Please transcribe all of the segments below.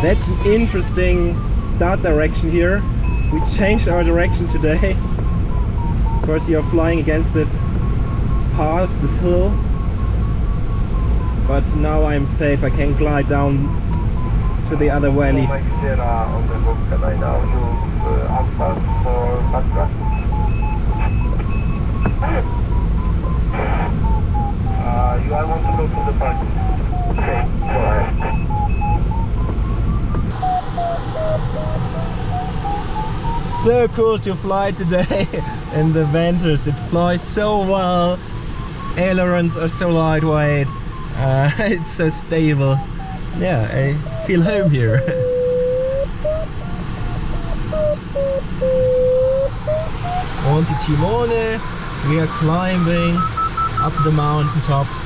That's an interesting start direction here. We changed our direction today. Of course, you're flying against this pass, this hill. But now I'm safe. I can glide down to the other valley. On the hook, can I now use asphalt for backtrack? I want to go to the park. Okay, go ahead. So cool to fly today in the Ventus. It flies so well. Ailerons are so lightweight. It's so stable. Yeah, I feel home here. Monte Cimone. We are climbing up the mountain tops.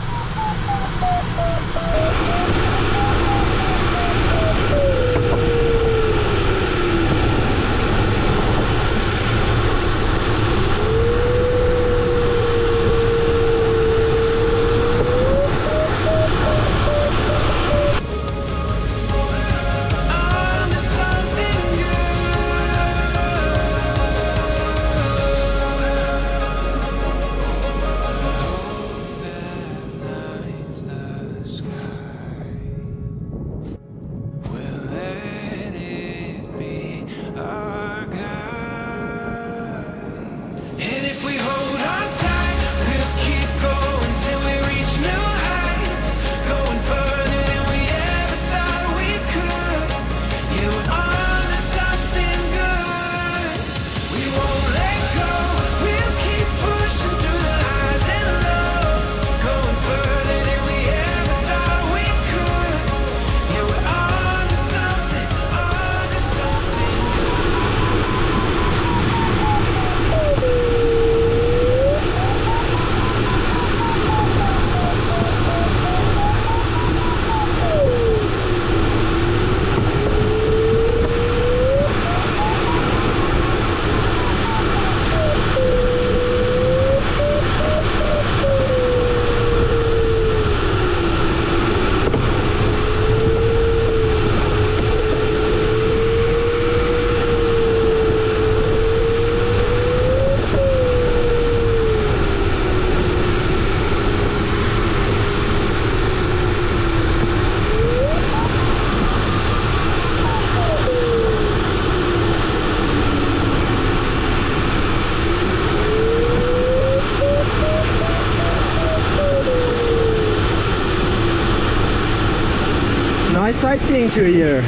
Nice sightseeing tour here.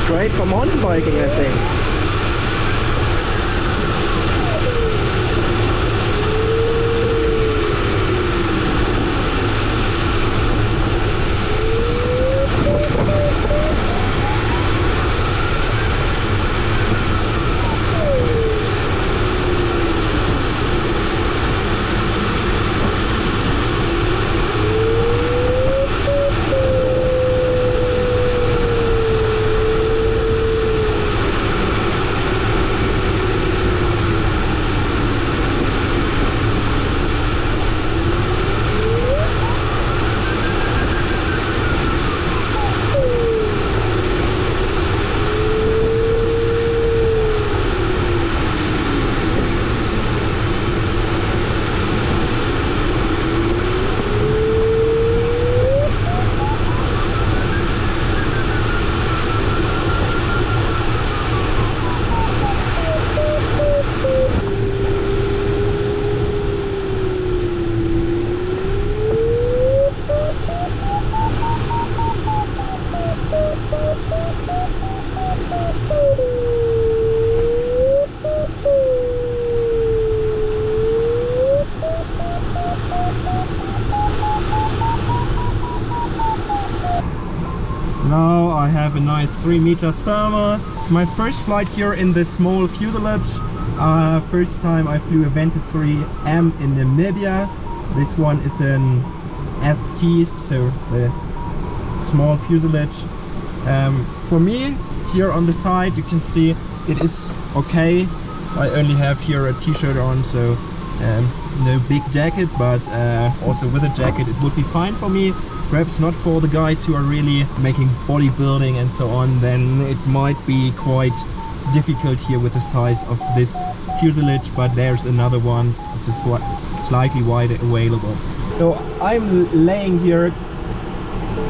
Great for mountain biking, I think. Now I have a nice 3-meter thermal. It's my first flight here in this small fuselage. First time I flew a Ventus 3M in Namibia. This one is an ST, so the small fuselage. For me, here on the side you can see it is okay. I only have here a t-shirt on, so No big jacket, but also with a jacket it would be fine for me. Perhaps not for the guys who are really making bodybuilding and so on, then it might be quite difficult here with the size of this fuselage, but there's another one which is slightly wider available. So I'm laying here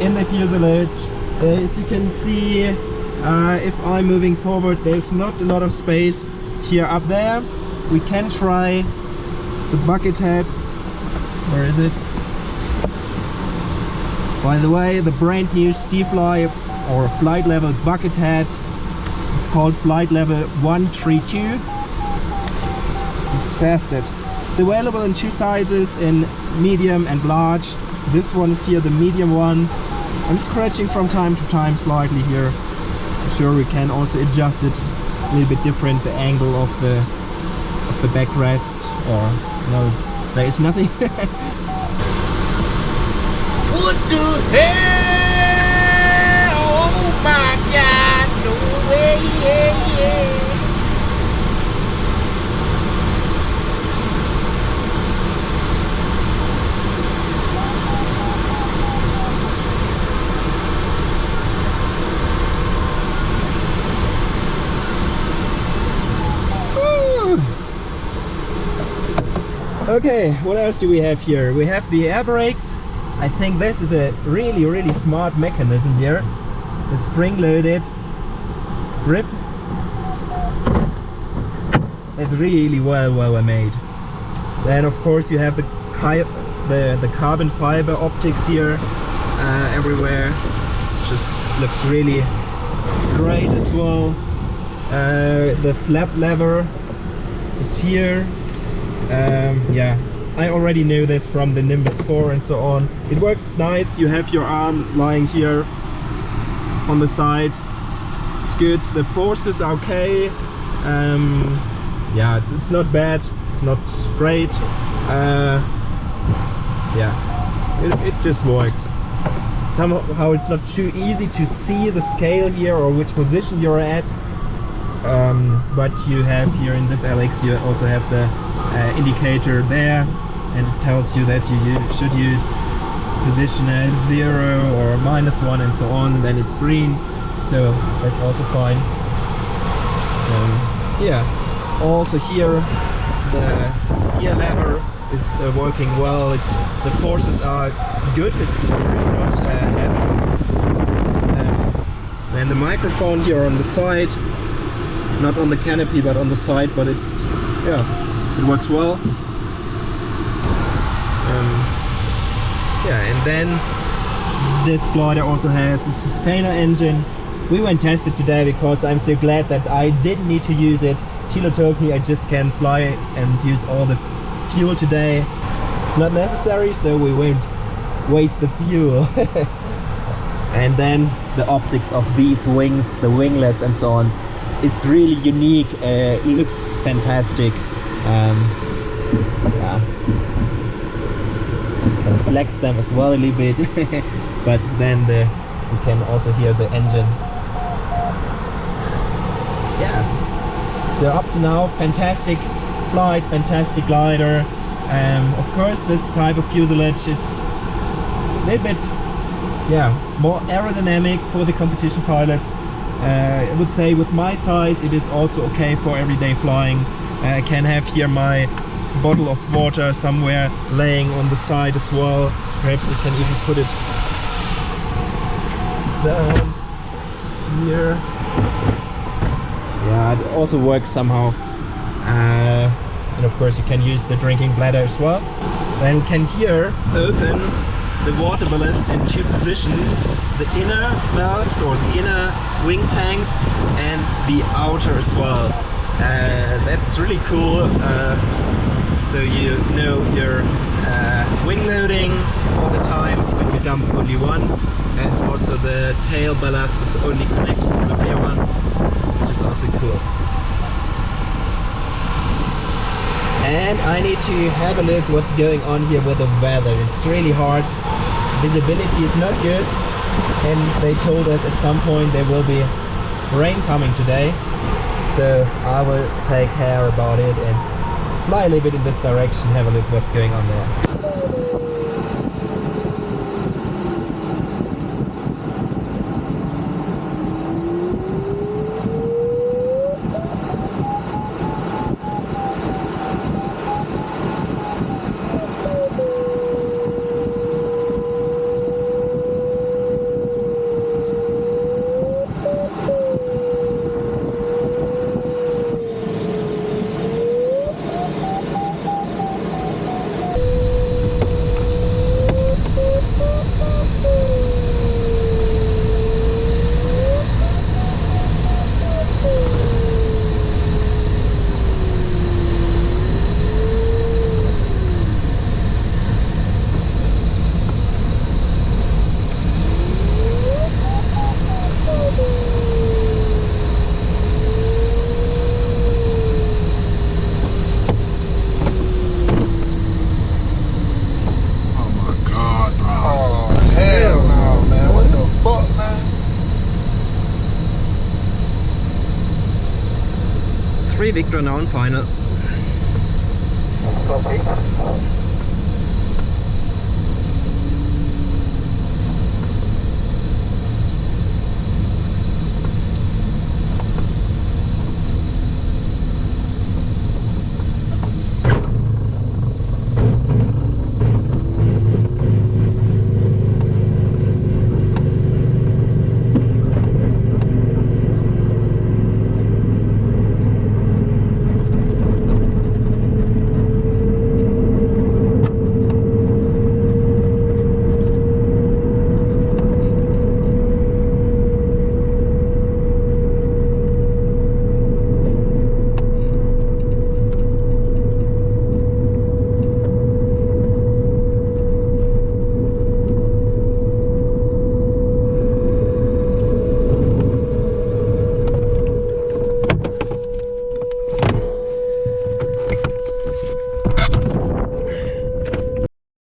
in the fuselage. As you can see, if I'm moving forward, there's not a lot of space here up there. We can try the bucket head. Where is it? By the way, the brand new Testflight or flight level bucket head. It's called flight level 132. Let's test it. It's available in two sizes, in medium and large. This one is here, the medium one. I'm scratching from time to time slightly here. I'm sure we can also adjust it a little bit different, the angle of the backrest, or no, there is nothing. What the hell? Oh my God, no way, yeah. Okay, what else do we have here? We have the air brakes. I think this is a really smart mechanism here. The spring-loaded grip. It's really well made. Then of course you have the carbon fiber optics here everywhere. Just looks really great as well. The flap lever is here. Yeah, I already know this from the Nimbus 4 and so on. It works nice. You have your arm lying here on the side. It's good. The forces are okay. Yeah, it's not bad. It's not great. Yeah, it just works. Somehow it's not too easy to see the scale here or which position you're at. But you have here in this LX, you also have the indicator there, and it tells you that you should use position as 0 or -1 and so on, and then it's green, so that's also fine. Yeah, also here the gear lever is working well. The forces are good. It's really not heavy. And the microphone here on the side, not on the canopy but on the side, but it's, yeah, it works well. Yeah, and then this glider also has a sustainer engine. We went test it today because I'm still glad that I didn't need to use it. Tilo told me I just can fly and use all the fuel today. It's not necessary, so we won't waste the fuel. And then the optics of these wings, the winglets and so on, it's really unique. It looks fantastic. Yeah. Can flex them as well a little bit, but then you can also hear the engine. Yeah. So up to now, fantastic flight, fantastic glider. Of course, this type of fuselage is a little bit, yeah, more aerodynamic for the competition pilots. I would say with my size, it is also okay for everyday flying. I can have here my bottle of water somewhere laying on the side as well. Perhaps I can even put it down here. Yeah, it also works somehow. And of course you can use the drinking bladder as well. Then you can here open the water ballast in two positions: the inner valves or the inner wing tanks and the outer as well. That's really cool. So you know your wing loading all the time when you dump only one, and also the tail ballast is only connected to the rear one, which is also cool. And I need to have a look what's going on here with the weather. It's really hard. Visibility is not good, and they told us at some point there will be rain coming today. So I will take care about it and fly a little bit in this direction, have a look what's going on there. Victor now in final. Copy.